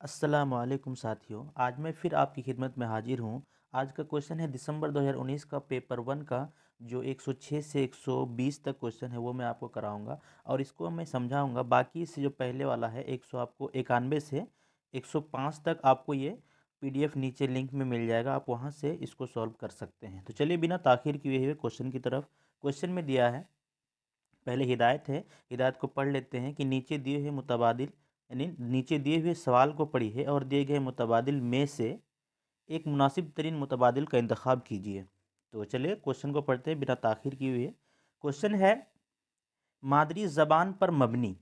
अस्सलामुअलैकुम साथियों, आज मैं फिर आपकी खिदमत में हाजिर हूँ। आज का क्वेश्चन है दिसंबर 2019 का पेपर वन का जो 106 से 120 तक क्वेश्चन है वो मैं आपको कराऊंगा और इसको मैं समझाऊंगा। बाकी इससे जो पहले वाला है 100 आपको 91 से 105 तक आपको ये पीडीएफ नीचे लिंक में मिल जाएगा, आप वहाँ से इसको सॉल्व कर सकते हैं। तो चलिए बिना ताखिर किए हुए क्वेश्चन की तरफ। क्वेश्चन में दिया है, पहले हिदायत है, हिदायत को पढ़ लेते हैं कि नीचे दिए हुए मुतबादिल यानी नीचे दिए हुए सवाल को पढ़िए और दिए गए मुतबादिल में से एक मुनासिब तरीन मुतबादिल का इंतखाब कीजिए। तो चलिए क्वेश्चन को पढ़ते हैं बिना ताखिर किए हुए। क्वेश्चन है, मादरी ज़बान पर मबनी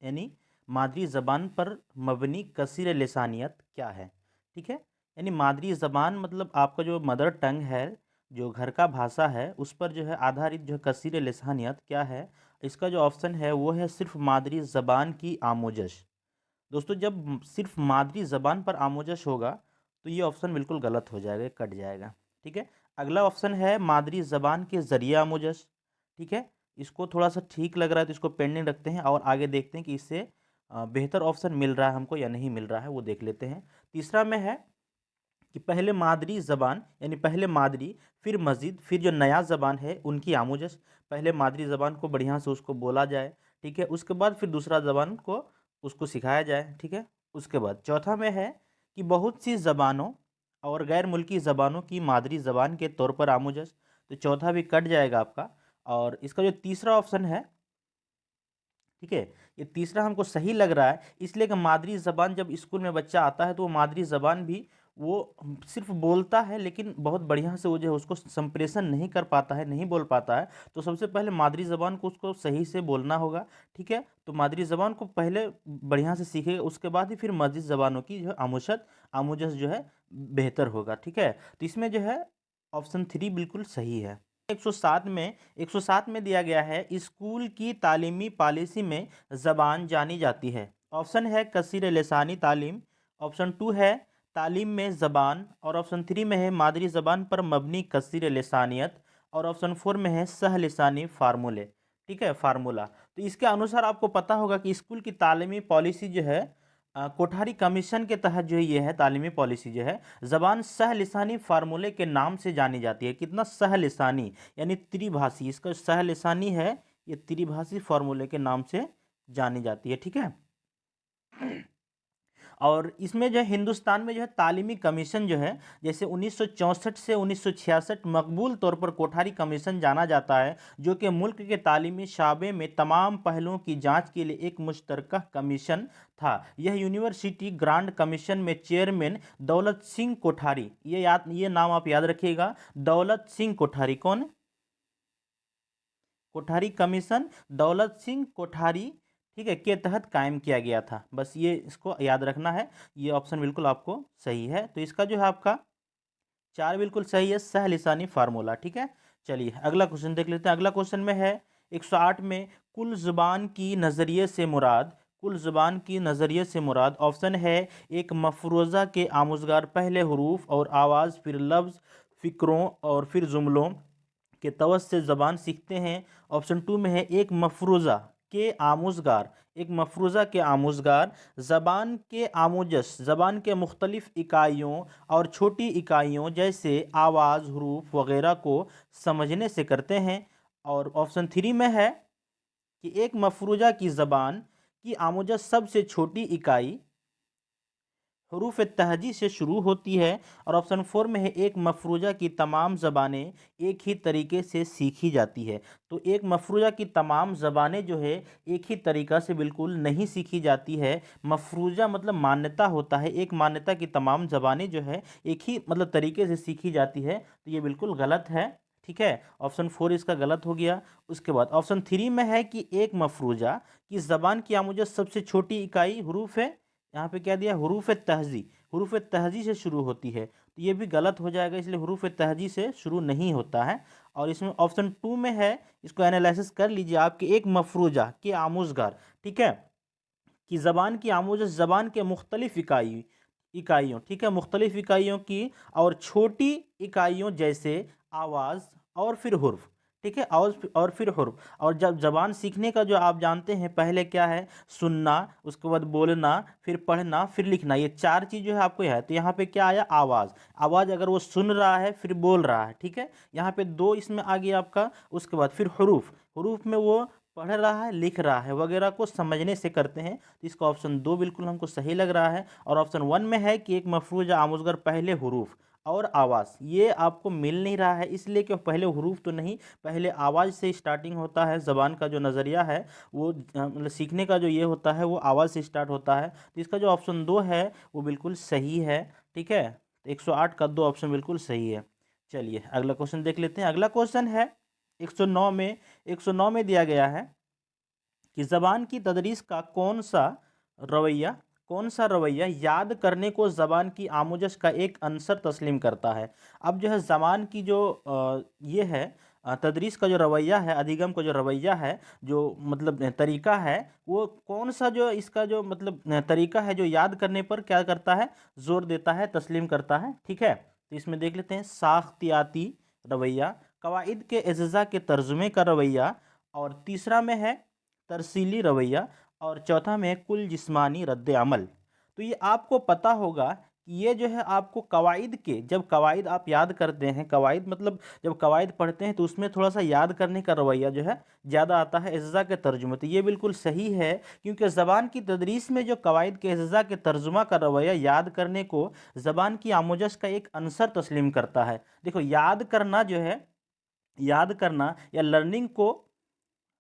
यानी मादरी ज़बान पर मबनी कसीर लिसानियत क्या है। ठीक है, यानी मादरी ज़बान मतलब आपका जो मदर टंग है, जो घर का भाषा है, उस पर जो है आधारित जो कसीर लिसानियत क्या है। इसका जो ऑप्शन है वो है सिर्फ मादरी ज़बान की आमोजश। दोस्तों, जब सिर्फ मादरी ज़बान पर आमोजश होगा तो ये ऑप्शन बिल्कुल गलत हो जाएगा, कट जाएगा। ठीक है, अगला ऑप्शन है मादरी ज़बान के ज़रिए आमोजश। ठीक है, इसको थोड़ा सा ठीक लग रहा है तो इसको पेंडिंग रखते हैं और आगे देखते हैं कि इससे बेहतर ऑप्शन मिल रहा है हमको या नहीं मिल रहा है, वो देख लेते हैं। तीसरा में है कि पहले मादरी ज़बान यानी पहले मादरी फिर मस्जिद फिर जो नया ज़बान है उनकी आमोजश। पहले मादरी ज़बान को बढ़िया से उसको बोला जाए, ठीक है, उसके बाद फिर दूसरा ज़बान को उसको सिखाया जाए। ठीक है, उसके बाद चौथा में है कि बहुत सी ज़बानों और गैर मुल्की ज़बानों की मादरी ज़बान के तौर पर आमोजश। तो चौथा भी कट जाएगा आपका। और इसका जो तीसरा ऑप्शन है, ठीक है, ये तीसरा हमको सही लग रहा है, इसलिए कि मादरी ज़बान जब स्कूल में बच्चा आता है तो वो मादरी ज़बान भी वो सिर्फ बोलता है लेकिन बहुत बढ़िया से वो जो है उसको संप्रेषण नहीं कर पाता है, नहीं बोल पाता है। तो सबसे पहले मादरी ज़बान को उसको सही से बोलना होगा। ठीक है, तो मादरी ज़बान को पहले बढ़िया से सीखेगा, उसके बाद ही फिर मस्जिद ज़बानों की जो है आमोजस जो है बेहतर होगा। ठीक है, तो इसमें जो है ऑप्शन थ्री बिल्कुल सही है। 107 में दिया गया है, स्कूल की तालीमी पॉलिसी में ज़बान जानी जाती है। ऑप्शन है कसीर लिसानी तालीम, ऑप्शन टू है तालीम में ज़बान, और ऑप्शन थ्री में है मादरी ज़बान पर मबनी कसीर लिसानियत, और ऑप्शन फोर में है सह लिसानी फार्मूले। ठीक है, फार्मूला। तो इसके अनुसार आपको पता होगा कि स्कूल की तालीमी पॉलिसी जो है कोठारी कमीशन के तहत जो ये है तालीमी पॉलिसी जो है ज़बान सह लिसानी फार्मूले के नाम से जानी जाती है। कितना सह लिसानी यानी त्रिभाषी, इसका सह लिसानी है ये त्रिभाषी फार्मूले के नाम से जानी जाती है। ठीक है, और इसमें जो है हिंदुस्तान में जो है तालीमी कमीशन जो है जैसे 1964 से 1966 मकबूल तौर पर कोठारी कमीशन जाना जाता है, जो कि मुल्क के तालीमी शाबे में तमाम पहलुओं की जांच के लिए एक मुश्तरका कमीशन था। यह यूनिवर्सिटी ग्रांड कमीशन में चेयरमैन दौलत सिंह कोठारी, ये नाम आप याद रखिएगा, दौलत सिंह कोठारी। कौन? कोठारी कमीशन दौलत सिंह कोठारी, ठीक है, के तहत कायम किया गया था। बस ये इसको याद रखना है। ये ऑप्शन बिल्कुल आपको सही है। तो इसका जो है आपका चार बिल्कुल सही है, सह लिसानी फार्मूला। ठीक है, चलिए अगला क्वेश्चन देख लेते हैं। अगला क्वेश्चन में है 108 में कुल जुबान की नज़रिए से मुराद, कुल जुबान की नज़रिए से मुराद ऑप्शन है एक मफरूज़ा के आमुज़गार पहले हरूफ और आवाज़ फिर लफ्ज़ फ़िक्रों और फिर जुमलों के तवस से ज़बान सीखते हैं। ऑप्शन टू में है एक मफरूज़ा के आमुज़गार, एक मफरूज़ा के आमुज़गार ज़बान के आमोजस ज़बान के मुख्तलिफ़ इकाइयों और छोटी इकाइयों जैसे आवाज़ हरूफ वगैरह को समझने से करते हैं। और ऑप्शन थ्री में है कि एक मफरूज़ा की ज़बान की आमोजस सबसे छोटी इकाई हरूफ तहजी से शुरू होती है। और ऑप्शन फोर में है एक मफरूज़ा की तमाम ज़बानें एक ही तरीके से सीखी जाती है। तो एक मफरूज़ा की तमाम ज़बानें जो है एक ही तरीक़ा से बिल्कुल नहीं सीखी जाती है। मफरूज़ा मतलब मान्यता होता है, एक मान्यता की तमाम ज़बानें जो है एक ही मतलब तरीके से सीखी जाती है। तो ये बिल्कुल गलत है। ठीक है, ऑप्शन फोर इसका गलत हो गया। उसके बाद ऑप्शन थ्री में है कि एक मफरूज़ा की ज़बान की आमुजत सबसे छोटी इकाई हरूफ है, यहाँ पे क्या दिया, हरूफ तहजी, हरूफ तहजी से शुरू होती है। तो ये भी गलत हो जाएगा, इसलिए हरूफ तहजी से शुरू नहीं होता है। और इसमें ऑप्शन टू में है, इसको एनालिसिस कर लीजिए आपके, एक मफरूजा के आमुज़गार, ठीक है, कि ज़बान की आमोज़ ज़बान के मुख्तलिफ़ इकाइयों, ठीक है, मुख्तलिफ़ इकाइयों की और छोटी इकाइयों जैसे आवाज़ और फिर हुर्फ। ठीक है, और फिर हुर्फ। और जब ज़बान सीखने का जो आप जानते हैं, पहले क्या है, सुनना, उसके बाद बोलना, फिर पढ़ना, फिर लिखना, ये 4 चीज़ जो है आपको याद है। तो यहाँ पे क्या आया, आवाज़। आवाज़ अगर वो सुन रहा है फिर बोल रहा है, ठीक है, यहाँ पे 2 इसमें आ गया आपका। उसके बाद फिर हुरूफ, हुरूफ में वो पढ़ रहा है, लिख रहा है वगैरह को समझने से करते हैं। तो इसका ऑप्शन 2 बिल्कुल हमको सही लग रहा है। और ऑप्शन 1 में है कि एक मफरूज या आमुज़गर पहले हुरूफ और आवाज़, ये आपको मिल नहीं रहा है, इसलिए कि पहले हुरूफ तो नहीं, पहले आवाज़ से स्टार्टिंग होता है। ज़बान का जो नज़रिया है वो मतलब सीखने का जो ये होता है वो आवाज़ से स्टार्ट होता है। तो इसका जो ऑप्शन 2 है वो बिल्कुल सही है, ठीक है। 108 का 2 ऑप्शन बिल्कुल सही है। चलिए अगला क्वेश्चन देख लेते हैं। अगला क्वेश्चन है 109 में, 109 में दिया गया है कि ज़बान की तदरीस का रवैया कौन सा रवैया याद करने को ज़बान की आमुजश का एक अंसर तस्लीम करता है। अब जो है ज़बान की जो ये है तदरीस का जो रवैया है, अधिगम का जो रवैया है, जो मतलब तरीका है, वो कौन सा जो इसका जो मतलब तरीका है जो याद करने पर क्या करता है, ज़ोर देता है, तस्लीम करता है, ठीक है। तो इसमें देख लेते हैं, साख्तियाती रवैया, कवाइद के एज़्ज़ा के तर्जुमे का रवैया, और तीसरा में है तरसीली रवैया, और चौथा में कुल जिस्मानी रद्द अमल। तो ये आपको पता होगा कि ये जो है आपको कवाइद के, जब कवाइद आप याद करते हैं, कवाइद मतलब जब कवाइद पढ़ते हैं तो उसमें थोड़ा सा याद करने का रवैया जो है ज़्यादा आता है एज़्ज़ा के तर्जुमे। तो ये बिल्कुल सही है, क्योंकि ज़बान की तदरीस में जो कवाइद के एज़्ज़ा के तर्जुमा का रवैया याद करने को ज़बान की आमोजश का एक अंसर तस्लीम करता है। देखो, याद करना जो है, याद करना या लर्निंग को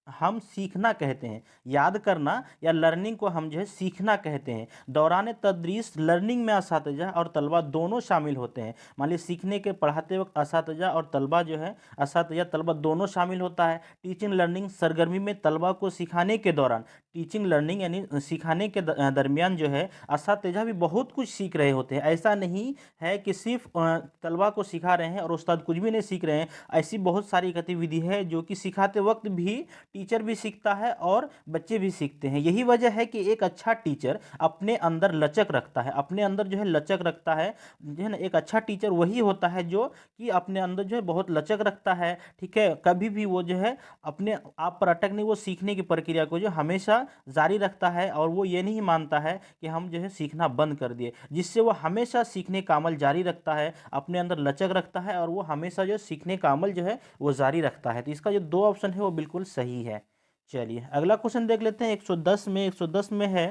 हम सीखना कहते हैं। याद करना या लर्निंग को हम जो है सीखना कहते हैं। दौरान तदरीस लर्निंग में असातिज़ा और तलबा दोनों शामिल होते हैं। मान लीजिए सीखने के पढ़ाते वक्त असातिज़ा और तलबा जो है, असातिज़ा तलबा दोनों शामिल होता है। टीचिंग लर्निंग सरगर्मी में तलबा को सिखाने के दौरान, टीचिंग लर्निंग यानी सिखाने के दरमियान जो है असातिज़ा भी बहुत कुछ सीख रहे होते हैं। ऐसा नहीं है कि सिर्फ तलबा को सिखा रहे हैं और उस्ताद कुछ भी नहीं सीख रहे हैं। ऐसी बहुत सारी गतिविधि है जो कि सिखाते वक्त भी टीचर भी सीखता है और बच्चे भी सीखते हैं। यही वजह है कि एक अच्छा टीचर अपने अंदर लचक रखता है, अपने अंदर जो है लचक रखता है, जो है ना। एक अच्छा टीचर वही होता है जो कि अपने अंदर जो है बहुत लचक रखता है, ठीक है। कभी भी वो जो है अपने आप पर अटक नहीं, वो सीखने की प्रक्रिया को जो हमेशा जारी रखता है, और वो ये नहीं मानता है कि हम जो है सीखना बंद कर दिए, जिससे वो हमेशा सीखने का अमल जारी रखता है, अपने अंदर लचक रखता है, और वो हमेशा जो सीखने का अमल जो है वो जारी रखता है। तो इसका जो 2 ऑप्शन है वो बिल्कुल सही है। चलिए अगला क्वेश्चन देख लेते हैं। 110 में, 110 में है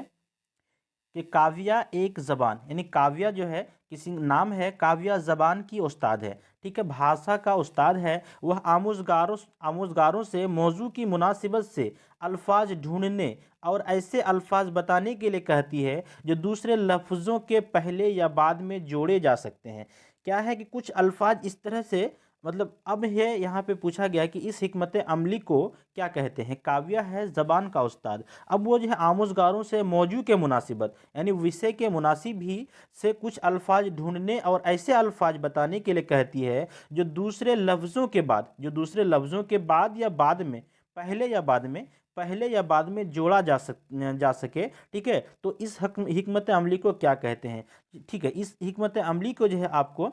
कि काव्या एक ज़बान, यानी काव्या जो है किसी नाम है, काव्या ज़बान की उस्ताद है, ठीक है, भाषा का उस्ताद है। वह आमुज़गारों से मौजू की मुनासिबत से अल्फाज ढूंढने और ऐसे अल्फाज बताने के लिए कहती है जो दूसरे लफ्ज़ों के पहले या बाद में जोड़े जा सकते हैं। क्या है कि कुछ अल्फाज इस तरह से, मतलब अब है यहाँ पे पूछा गया कि इस हिकमत अमली को क्या कहते हैं। काव्या है ज़बान का उस्ताद, अब वो जो है आमुज़गारों से मौजू के मुनासिबत यानी विषय के मुनासिब ही से कुछ अल्फाज ढूंढने और ऐसे अल्फाज बताने के लिए कहती है जो दूसरे लफ्ज़ों के बाद, जो दूसरे लफ्ज़ों के बाद या बाद में, पहले या बाद में, पहले या बाद में जोड़ा जा सके, ठीक है। तो इस हिकमत अमली को क्या कहते हैं, ठीक है। इस हिकमत अमली को जो है आपको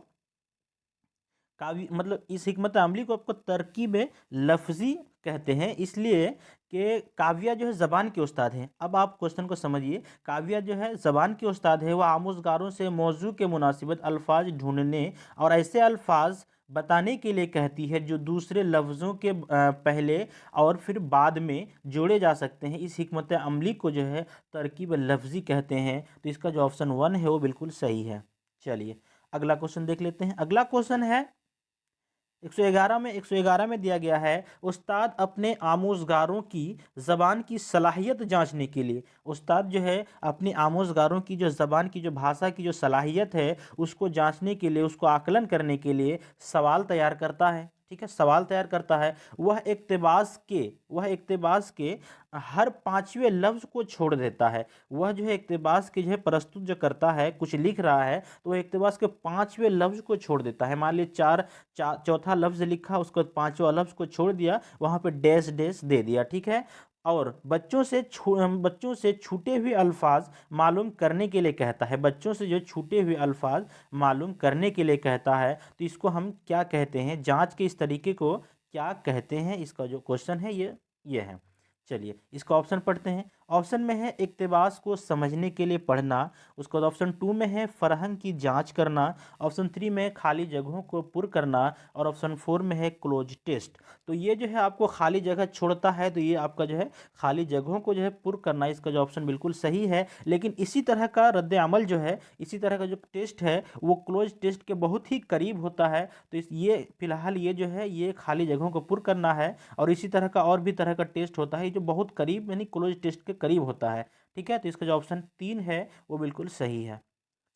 काव्य मतलब इस हिकमत अमली को आपको तरकीब लफ्ज़ी कहते हैं, इसलिए कि काव्या जो है ज़बान के उस्ताद हैं। अब आप क्वेश्चन को समझिए, काव्या जो है ज़बान के उस्ताद है, वह आमुज़गारों से मौजू के मुनासिबत अल्फाज ढूंढने और ऐसे अल्फाज बताने के लिए कहती है जो दूसरे लफ्ज़ों के पहले और फिर बाद में जोड़े जा सकते हैं। इस हिकमत अमली को जो है तरकीब लफ्ज़ी कहते हैं। तो इसका जो ऑप्शन 1 है वो बिल्कुल सही है। चलिए अगला क्वेश्चन देख लेते हैं। अगला क्वेश्चन है 111 में दिया गया है, उस्ताद अपने आमोज़गारों की ज़बान की सलाहियत जांचने के लिए, उस्ताद जो है अपने आमोज़गारों की जो ज़बान की जो भाषा की जो सलाहियत है उसको जांचने के लिए, उसको आकलन करने के लिए सवाल तैयार करता है, ठीक है, सवाल तैयार करता है। वह इक़्तिबास के हर 5वें लफ्ज़ को छोड़ देता है। वह जो है इक़्तिबास के जो है प्रस्तुत जो करता है, कुछ लिख रहा है, तो वह इक़्तिबास के 5वें लफ्ज़ को छोड़ देता है। मान लीजिए चौथा लफ्ज़ लिखा, उसके बाद 5वां लफ्ज़ को छोड़ दिया, वहाँ पे डैश डैश दे दिया, ठीक है। और बच्चों से छूटे हुए अल्फाज मालूम करने के लिए कहता है, बच्चों से जो छूटे हुए अल्फाज मालूम करने के लिए कहता है। तो इसको हम क्या कहते हैं, जांच के इस तरीके को क्या कहते हैं, इसका जो क्वेश्चन है ये है। चलिए इसका ऑप्शन पढ़ते हैं। ऑप्शन में है इक़्तिबास को समझने के लिए पढ़ना। उसके बाद ऑप्शन 2 में है फरहंग की जांच करना। ऑप्शन 3 में है खाली जगहों को पुर करना। और ऑप्शन 4 में है क्लोज टेस्ट। तो ये जो है आपको खाली जगह छोड़ता है, तो ये आपका जो है खाली जगहों को जो है पुर करना, इसका जो ऑप्शन बिल्कुल सही है। लेकिन इसी तरह का रद्द अमल जो है, इसी तरह का जो टेस्ट है वो क्लोज टेस्ट के बहुत ही करीब होता है। तो इस ये फिलहाल ये जो है ये खाली जगहों को पुर करना है। और इसी तरह का और भी तरह का टेस्ट होता है जो बहुत करीब यानी क्लोज टेस्ट के करीब होता है। ठीक है, तो इसका जो ऑप्शन 3 है वो बिल्कुल सही है।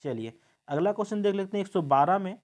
चलिए अगला क्वेश्चन देख लेते हैं 112 में।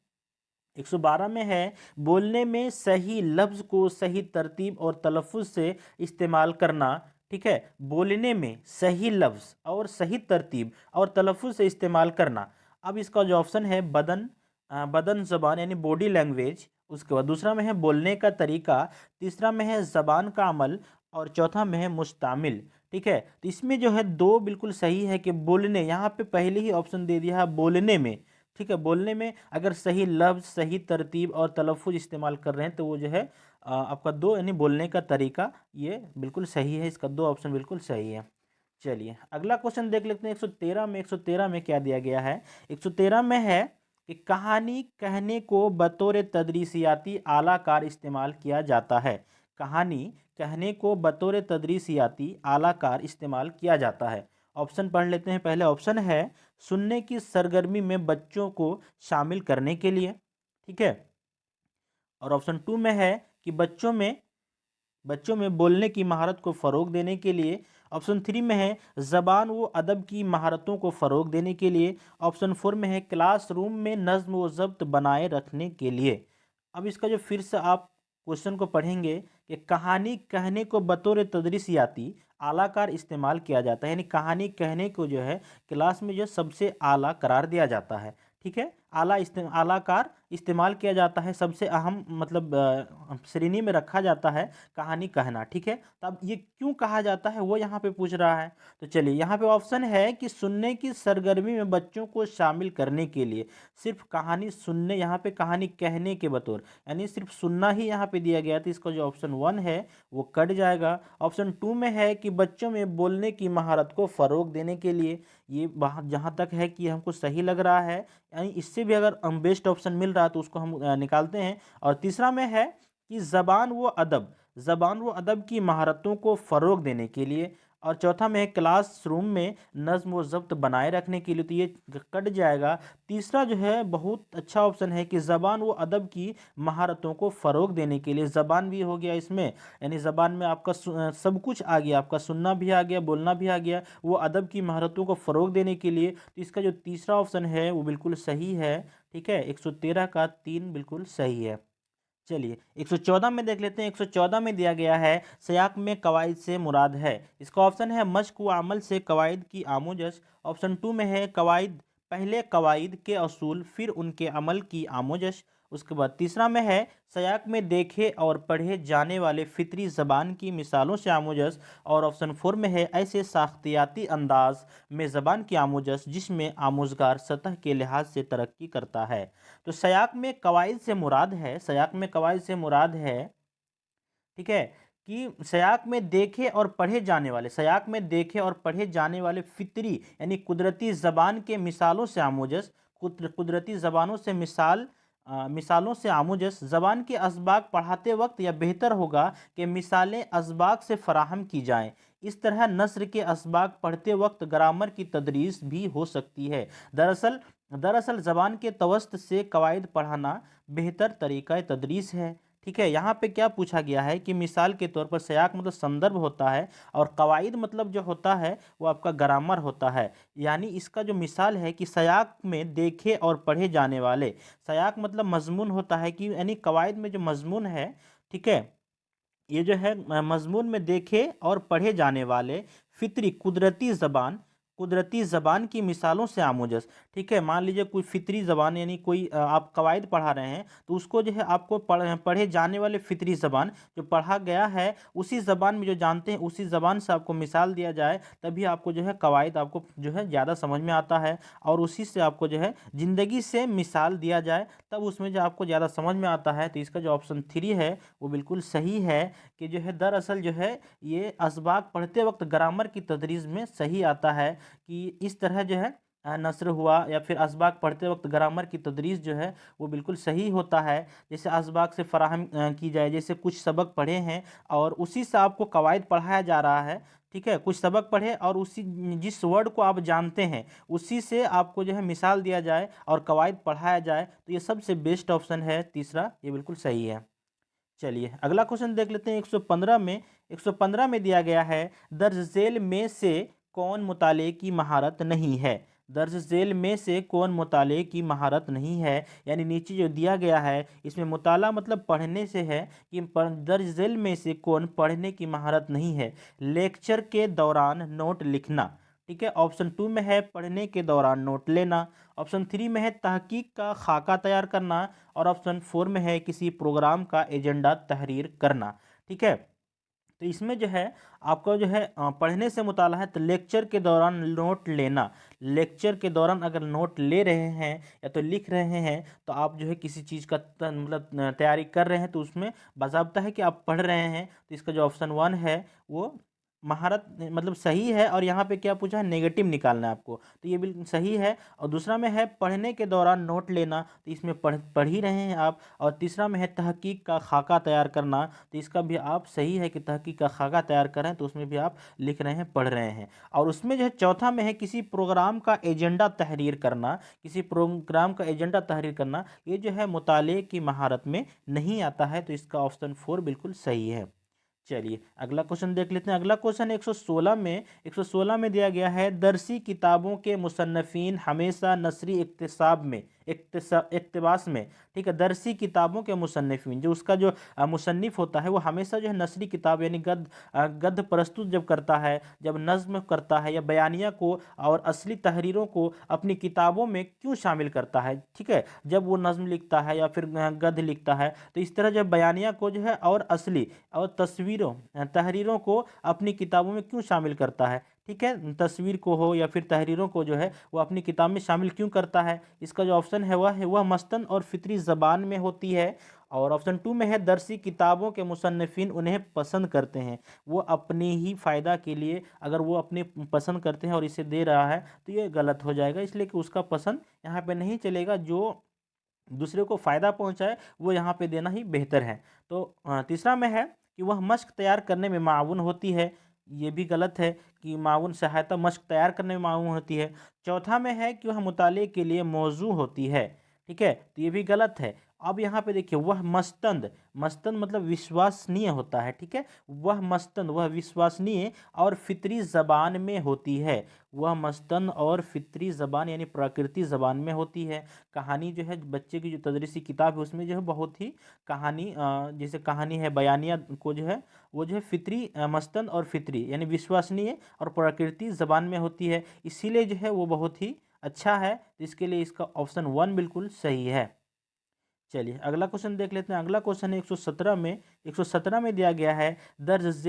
112 में है बोलने में सही लफ्ज को सही तरतीब और तलफ़ुज़ से इस्तेमाल करना। ठीक है, बोलने में सही लफ्ज और सही तरतीब और तलफ़ुज़ से इस्तेमाल करना। अब इसका जो ऑप्शन है बदन ज़बान यानी बॉडी लैंग्वेज। उसके बाद दूसरा में है बोलने का तरीका। तीसरा में है ज़बान का अमल। और चौथा में है मुस्तामिल। ठीक है, तो इसमें जो है दो बिल्कुल सही है कि बोलने, यहाँ पे पहले ही ऑप्शन दे दिया है बोलने में। ठीक है, बोलने में अगर सही लफ्ज़ सही तरतीब और तलफ़ुज़ इस्तेमाल कर रहे हैं तो वो जो है आपका दो यानी बोलने का तरीका ये बिल्कुल सही है। इसका दो ऑप्शन बिल्कुल सही है। चलिए अगला क्वेश्चन देख लेते हैं 113 में क्या दिया गया है। 113 में है कि कहानी कहने को बतौर तदरीसियाती आलाकार इस्तेमाल किया जाता है। कहानी कहने को बतौर तदरीसियाती आलाकार इस्तेमाल किया जाता है। ऑप्शन पढ़ लेते हैं। पहले ऑप्शन है सुनने की सरगर्मी में बच्चों को शामिल करने के लिए। ठीक है, और ऑप्शन 2 में है कि बच्चों में बोलने की महारत को फ़रोग देने के लिए। ऑप्शन 3 में है ज़बान व अदब की महारतों को फ़रोग देने के लिए। ऑप्शन 4 में है क्लासरूम में नज़्म व ज़ब्त बनाए रखने के लिए। अब इसका जो फिर से आप क्वेश्चन को पढ़ेंगे कि कहानी कहने को बतौर तदरीसियाती आलाकार इस्तेमाल किया जाता है, यानी कहानी कहने को जो है क्लास में जो सबसे आला करार दिया जाता है। ठीक है, आलाकार इस्तेमाल किया जाता है, सबसे अहम मतलब श्रेणी में रखा जाता है कहानी कहना। ठीक है, तो अब ये क्यों कहा जाता है वो यहाँ पे पूछ रहा है। तो चलिए यहाँ पे ऑप्शन है कि सुनने की सरगर्मी में बच्चों को शामिल करने के लिए। सिर्फ कहानी सुनने, यहाँ पे कहानी कहने के बतौर यानी सिर्फ सुनना ही यहाँ पे दिया गया, तो इसका जो ऑप्शन 1 है वो कट जाएगा। ऑप्शन 2 में है कि बच्चों में बोलने की महारत को फ़रोग देने के लिए। ये जहाँ तक है कि हमको सही लग रहा है, यानी इससे भी अगर बेस्ट ऑप्शन मिल रहा है तो उसको हम निकालते हैं। और तीसरा में है कि ज़बान व अदब की महारतों को फ़रोग देने के लिए। और चौथा में है क्लासरूम में नज़्म व ज़ब्त बनाए रखने के लिए, तो ये कट जाएगा। तीसरा जो है बहुत अच्छा ऑप्शन है कि ज़बान व अदब की महारतों को फ़रोग देने के लिए। ज़बान भी हो गया इसमें, यानी ज़बान में आपका सब कुछ आ गया, आपका सुनना भी आ गया, बोलना भी आ गया, वो अदब की महारतों को फ़रोग देने के लिए। तो इसका जो तीसरा ऑप्शन है वो बिल्कुल सही है। ठीक है, 113 का 3 बिल्कुल सही है। चलिए 114 में देख लेते हैं। 114 में दिया गया है सयाक में कवायद से मुराद है। इसका ऑप्शन है मश्क व अमल से कवायद की आमोजश। ऑप्शन 2 में है कवायद, पहले कवायद के असूल फिर उनके अमल की आमोजश। उसके बाद तीसरा में है सयाक में देखे और पढ़े जाने वाले फितरी ज़बान की मिसालों से आमोजश। और ऑप्शन 4 में है ऐसे साख्तियाती अंदाज में ज़बान की आमोजश जिसमें आमोजगार सतह के लिहाज से तरक्की करता है। तो सयाक में कवायद से मुराद है, सयाक में कवायद से मुराद है, ठीक है, कि सयाक में देखे और पढ़े जाने वाले फितरी यानी कुदरती ज़बान के मिसालों से आमोजस, कुदरती ज़बानों से मिसालों से आमोजस ज़बान के असबाक पढ़ाते वक्त, या बेहतर होगा कि मिसालें असबाक से फराहम की जाएं। इस तरह नस्र के असबाक पढ़ते वक्त ग्रामर की तदरीस भी हो सकती है। दरअसल ज़बान के तवस्त से कवायद पढ़ाना बेहतर तरीक़ा तदरीस है। ठीक है, यहाँ पे क्या पूछा गया है कि मिसाल के तौर पर सयाक मतलब संदर्भ होता है, और कवायद मतलब जो होता है वो आपका ग्रामर होता है। यानी इसका जो मिसाल है कि सयाक में देखे और पढ़े जाने वाले, सयाक मतलब मजमून होता है कि यानी कवायद में जो मजमून है, ठीक है, ये जो है मजमून में देखे और पढ़े जाने वाले फितरी कुदरती ज़बान कुदरती ज़बान की मिसालों से आमोजस। ठीक है, मान लीजिए कोई फ़ितरी ज़बान यानी कोई आप कवायद पढ़ा रहे हैं, तो उसको जो है आपको पढ़े जाने वाले फ़ितरी ज़बान जो पढ़ा गया है, उसी ज़बान में जो जानते हैं उसी ज़बान से आपको मिसाल दिया जाए, तभी आपको जो है कवायद आपको जो है ज़्यादा समझ में आता है। और उसी से आपको जो है ज़िंदगी से मिसाल दिया जाए, तब उसमें जो आपको ज़्यादा समझ में आता है। तो इसका जो ऑप्शन 3 है वो बिल्कुल सही है, कि जो है दरअसल जो है ये असबाक पढ़ते वक्त ग्रामर की तदरीस में सही आता है, कि इस तरह जो है नस्र हुआ या फिर असबाक पढ़ते वक्त ग्रामर की तदरीस जो है वो बिल्कुल सही होता है। जैसे असबाक से फराहम की जाए, जैसे कुछ सबक पढ़े हैं और उसी से आपको कवायद पढ़ाया जा रहा है। ठीक है, कुछ सबक पढ़े और उसी जिस वर्ड को आप जानते हैं उसी से आपको जो है मिसाल दिया जाए और कवायद पढ़ाया जाए, तो ये सबसे बेस्ट ऑप्शन है तीसरा, ये बिल्कुल सही है। चलिए अगला क्वेश्चन देख लेते हैं 115 में। 115 में दिया गया है, दर्ज झेल में से कौन मुताले की महारत नहीं है। दर्ज झेल में से कौन मुताले की महारत नहीं है, यानी नीचे जो दिया गया है इसमें मुताला मतलब पढ़ने से है, कि दर्ज झेल में से कौन पढ़ने की महारत नहीं है। लेक्चर के दौरान नोट लिखना। ठीक है, ऑप्शन 2 में है पढ़ने के दौरान नोट लेना। ऑप्शन 3 में है तहकीक का खाका तैयार करना। और ऑप्शन 4 में है किसी प्रोग्राम का एजेंडा तहरीर करना। ठीक है, तो इसमें जो है आपको जो है पढ़ने से मुताला है, तो लेक्चर के दौरान नोट लेना। लेक्चर के दौरान अगर नोट ले रहे हैं या तो लिख रहे हैं, तो आप जो है किसी चीज़ का मतलब तैयारी कर रहे हैं, तो उसमें बाज़ाब्ता है कि आप पढ़ रहे हैं। तो इसका जो ऑप्शन 1 है वो महारत मतलब सही है। और यहाँ पे क्या पूछा है, नेगेटिव निकालना है आपको, तो ये बिल्कुल सही है। और दूसरा में है पढ़ने के दौरान नोट लेना, तो इसमें पढ़ ही रहे हैं आप। और तीसरा में है तहकीक का खाका तैयार करना, तो इसका भी आप सही है कि तहकीक का खाका तैयार करें, तो उसमें भी आप लिख रहे हैं, पढ़ रहे हैं। और उसमें जो है चौथा में है किसी प्रोग्राम का एजेंडा तहरीर करना। किसी प्रोग्राम का एजेंडा तहरीर करना, ये जो है मुताले की महारत में नहीं आता है, तो इसका ऑप्शन 4 बिल्कुल सही है। चलिए अगला क्वेश्चन देख लेते हैं। अगला क्वेश्चन 116 में। 116 में दिया गया है, दरसी किताबों के मुसन्नफीन हमेशा नसरी इक्तिसाब में इक्तबास में। ठीक है, दरसी किताबों के मुसन्नफीन जो उसका जो मुसन्निफ होता है वो हमेशा जो है नसरी किताब यानी गद्य प्रस्तुत जब करता है, जब नज्म करता है या बयानिया को और असली तहरीरों को अपनी किताबों में क्यों शामिल करता है। ठीक है, जब वो नज्म लिखता है या फिर गद्य लिखता है, तो इस तरह जब बयानिया को जो है और असली और तस्वीरों तहरीरों को अपनी किताबों में क्यों शामिल करता है। ठीक है, तस्वीर को हो या फिर तहरीरों को जो है वो अपनी किताब में शामिल क्यों करता है। इसका जो ऑप्शन है वह मस्तन और फितरी ज़बान में होती है। और ऑप्शन 2 में है दरसी किताबों के मुसन्निफिन उन्हें पसंद करते हैं। वो अपने ही फ़ायदा के लिए अगर वो अपने पसंद करते हैं और इसे दे रहा है, तो ये गलत हो जाएगा, इसलिए कि उसका पसंद यहाँ पे नहीं चलेगा। जो दूसरे को फ़ायदा पहुँचाए वो यहाँ पे देना ही बेहतर है। तो तीसरा में है कि वह मश्क तैयार करने में माऊन होती है। ये भी गलत है कि माऊन सहायता मश्क तैयार करने में माऊन होती है। चौथा में है कि वह मुताले के लिए मौजू होती है। ठीक है, तो ये भी गलत है। अब यहाँ पे देखिए, वह मस्तंद, मस्तंद मतलब विश्वसनीय होता है। ठीक है, वह मस्तंद वह विश्वसनीय और फितरी ज़बान में होती है। वह मस्तंद और फितरी ज़बान यानी प्राकृतिक ज़बान में होती है। कहानी जो है बच्चे की जो तदरीसी किताब है उसमें जो है बहुत ही कहानी जैसे कहानी है बयानिया को जो है वो जो है फितरी मस्तन और फितरी यानी विश्वसनीय और प्राकृतिक ज़बान में होती है, इसीलिए जो है वो बहुत ही अच्छा है। तो इसके लिए इसका ऑप्शन 1 बिल्कुल सही है। चलिए अगला क्वेश्चन देख लेते हैं। अगला क्वेश्चन है 117 में। 117 में दिया गया है, दर्ज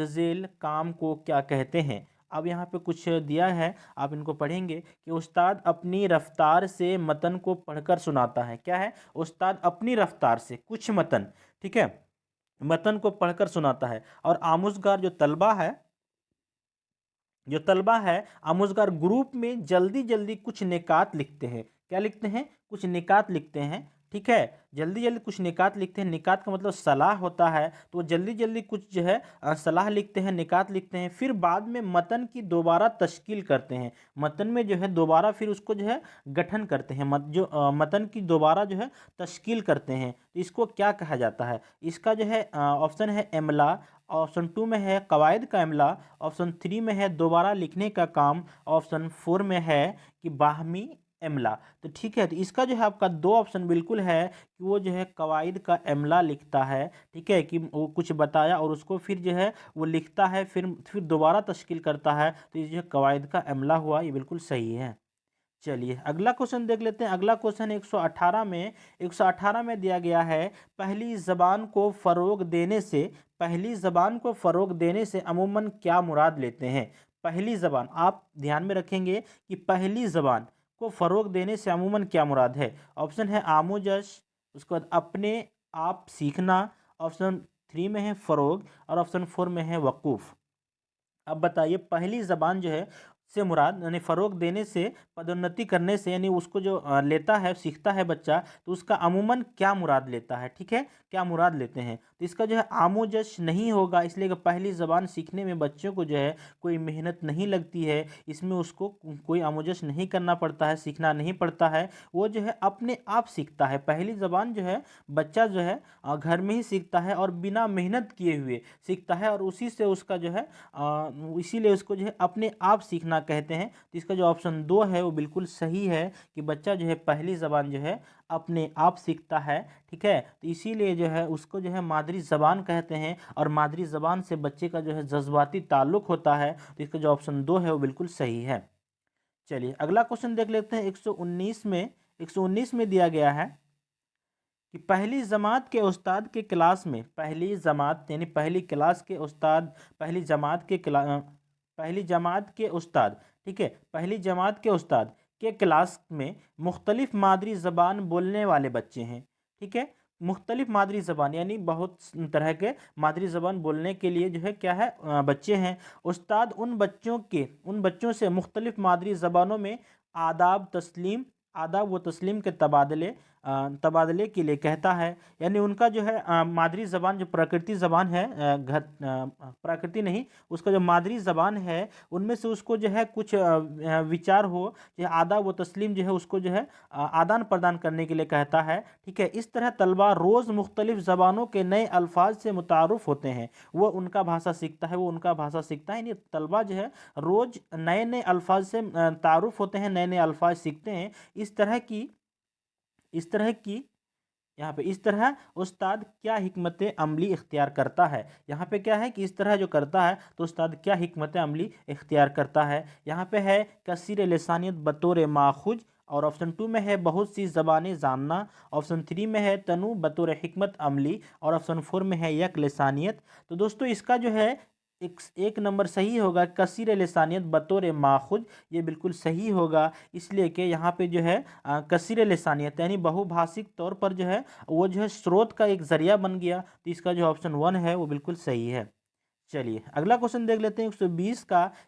झेल काम को क्या कहते हैं। अब यहाँ पे कुछ दिया है, आप इनको पढ़ेंगे कि उस्ताद अपनी रफ्तार से मतन को पढ़कर सुनाता है। क्या है, उस्ताद अपनी रफ्तार से कुछ मतन, ठीक है, मतन को पढ़कर सुनाता है। और आमुज़गार जो तलबा है आमुज़गार ग्रुप में जल्दी जल्दी कुछ निकात लिखते हैं। क्या लिखते हैं, कुछ निकात लिखते हैं। ठीक है, जल्दी जल्दी कुछ निकात लिखते हैं। निकात का मतलब सलाह होता है, तो वो जल्दी जल्दी कुछ जो है सलाह लिखते हैं, निकात लिखते हैं। फिर बाद में मतन की दोबारा तश्कील करते हैं। मतन में जो है दोबारा फिर उसको जो है गठन करते हैं, मतन की दोबारा जो है तश्कील करते हैं। तो इसको क्या कहा जाता है। इसका जो है ऑप्शन है एमला। ऑप्शन 2 में है कवायद का इमला। ऑप्शन 3 में है दोबारा लिखने का काम। ऑप्शन 4 में है कि बाहमी एमला। तो ठीक है, तो इसका जो है आपका दो ऑप्शन बिल्कुल है कि वो जो है कवायद का एमला लिखता है। ठीक है, कि वो कुछ बताया और उसको फिर जो है वो लिखता है, फिर दोबारा तश्कील करता है, तो ये जो है कवायद का एमला हुआ, ये बिल्कुल सही है। चलिए अगला क्वेश्चन देख लेते हैं। अगला क्वेश्चन 118 में दिया गया है, पहली ज़बान को फ़रोग देने से पहली ज़बान को फ़रोग देने से अमूमन क्या मुराद लेते हैं। पहली ज़बान, आप ध्यान में रखेंगे कि पहली ज़बान को फ़रोग देने से अमूमन क्या मुराद है। ऑप्शन है आमोजश, उसके बाद अपने आप सीखना, ऑप्शन 3 में है फ़रोग और ऑप्शन 4 में है वक़ूफ़। अब बताइए पहली ज़बान जो है से मुराद यानी फ़रोग देने से, पदोन्नति करने से, यानी उसको जो लेता है सीखता है बच्चा, तो उसका अमूमन क्या मुराद लेता है। ठीक है, क्या मुराद लेते हैं, तो इसका जो है आमोजश नहीं होगा, इसलिए कि पहली ज़बान सीखने में बच्चों को जो है कोई मेहनत नहीं लगती है, इसमें उसको कोई आमोजश नहीं करना पड़ता है, सीखना नहीं पड़ता है, वो जो है अपने आप सीखता है। पहली ज़बान जो है बच्चा जो है घर में ही सीखता है और बिना मेहनत किए हुए सीखता है, और उसी से उसका जो है इसीलिए उसको जो है अपने आप सीखना कहते हैं। तो इसका जो ऑप्शन 2 है वो बिल्कुल सही है कि बच्चा जो है पहली ज़बान जो है अपने आप सीखता है। ठीक है, तो इसीलिए जो है उसको जो है मादरी ज़बान कहते हैं, और मादरी ज़बान से बच्चे का जो है जज्बाती ताल्लुक़ होता है। तो इसका जो ऑप्शन 2 है वो बिल्कुल सही है। चलिए अगला क्वेश्चन देख लेते हैं। 119 में दिया गया है कि पहली जमात के उस्ताद के क्लास में, पहली जमात यानी पहली क्लास के उस्ताद, पहली जमात के उस्ताद, ठीक है, पहली जमात के उस्ताद के क्लास में मुख्तलिफ मादरी ज़बान बोलने वाले बच्चे हैं। ठीक है, मुख्तलिफ मादरी ज़बान यानी बहुत तरह के मादरी ज़बान बोलने के लिए जो है क्या है बच्चे हैं। उस्ताद उन बच्चों से मुख्तलिफ मादरी ज़बानों में आदाब व तस्लीम के तबादले के लिए कहता है। यानी उनका जो है मादरी ज़बान जो प्राकृतिक ज़बान है, प्राकृति नहीं, उसका जो मादरी ज़बान है उनमें से उसको जो है कुछ विचार हो, जो आदाब व तस्लीम जो है उसको जो है आदान प्रदान करने के लिए कहता है। ठीक है, इस तरह तलबा रोज़ मुख्तलिफ ज़बानों के नए अल्फाज से मुतारुफ़ होते हैं, वो उनका भाषा सीखता है, यानी तलबा जो है रोज़ नए नए अल्फाज से तारुफ़ होते हैं, नए नए अल्फाज सीखते हैं। इस तरह की यहाँ पे इस तरह उस्ताद क्या हिकमत अमली इख्तियार करता है। यहाँ पे क्या है कि इस तरह जो करता है तो उस्ताद क्या हिकमत अमली इख्तियार करता है। यहाँ पे है कसीर लिसानियत बतौर माखुज, और ऑप्शन 2 में है बहुत सी ज़बानें जानना, ऑप्शन 3 में है तनु बतौर हिकमत अमली, और ऑप्शन 4 में है यक लिसानियत। तो दोस्तों इसका जो है एक नंबर सही होगा, कसीर लिसानियत बतौर माखुज, ये बिल्कुल सही होगा। इसलिए कि यहाँ पे जो है कसीर लिसानियत यानी बहुभाषिक तौर पर जो है वो जो है स्रोत का एक ज़रिया बन गया। तो इसका जो ऑप्शन 1 है वो बिल्कुल सही है। चलिए अगला क्वेश्चन देख लेते हैं।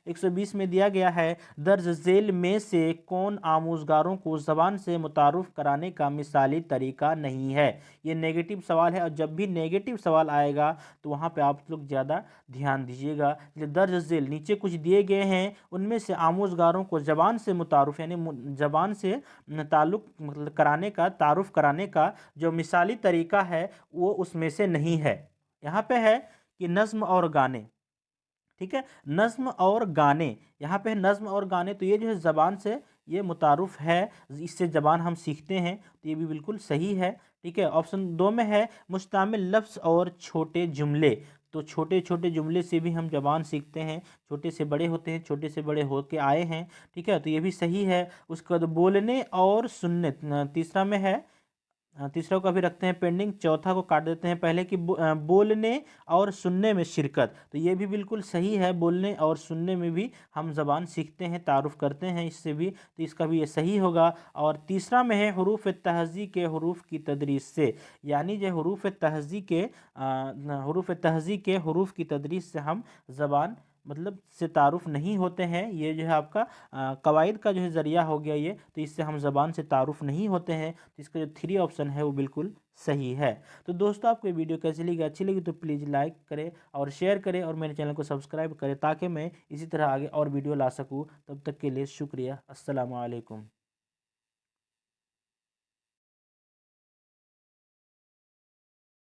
120 में दिया गया है, दर्ज झेल में से कौन आमूज़गारों को ज़बान से मुतारुफ़ कराने का मिसाली तरीका नहीं है। ये नेगेटिव सवाल है, और जब भी नेगेटिव सवाल आएगा तो वहाँ पे आप लोग ज़्यादा ध्यान दीजिएगा। दर्ज झेल नीचे कुछ दिए गए हैं, उनमें से आमूज़गारों को ज़बान से मुतारुफ़ यानी ज़बान से ताल्लुक़ मतलब तारुफ़ कराने का जो मिसाली तरीका है वो उसमें से नहीं है। यहाँ पे है कि नज़्म और गाने। ठीक है, नज़्म और गाने, यहाँ पे है नज़्म और गाने, तो ये जो है ज़बान से ये मुतारुफ़ है, इससे ज़बान हम सीखते हैं, तो ये भी बिल्कुल सही है। ठीक है, ऑप्शन 2 में है मुश्तामिल लफ्ज़ और छोटे जुमले, तो छोटे छोटे जुमले से भी हम ज़बान सीखते हैं, छोटे से बड़े होते हैं, छोटे से बड़े होके आए हैं। ठीक है, तो ये भी सही है। उसके बाद बोलने और सुनने तीसरा में है, तीसरा को अभी रखते हैं पेंडिंग, चौथा को काट देते हैं पहले कि बोलने और सुनने में शिरकत, तो ये भी बिल्कुल सही है। बोलने और सुनने में भी हम ज़बान सीखते हैं, तारुफ़ करते हैं इससे भी, तो इसका भी ये सही होगा। और तीसरा में है हरूफ तहज़ी के हरूफ की तदरीस से, यानी जो हरूफ तहज़ी के हरूफ की तदरीस से हम ज़बान मतलब से तारुफ़ नहीं होते हैं। ये जो है आपका कवायद का जो है ज़रिया हो गया ये, तो इससे हम ज़बान से तारुफ़ नहीं होते हैं। तो इसका जो 3 ऑप्शन है वो बिल्कुल सही है। तो दोस्तों आपको ये वीडियो कैसी लगी, अच्छी लगी तो प्लीज़ लाइक करें और शेयर करें, और मेरे चैनल को सब्सक्राइब करें ताकि मैं इसी तरह आगे और वीडियो ला सकूँ। तब तक के लिए शुक्रिया। अस्सलामु अलैकुम।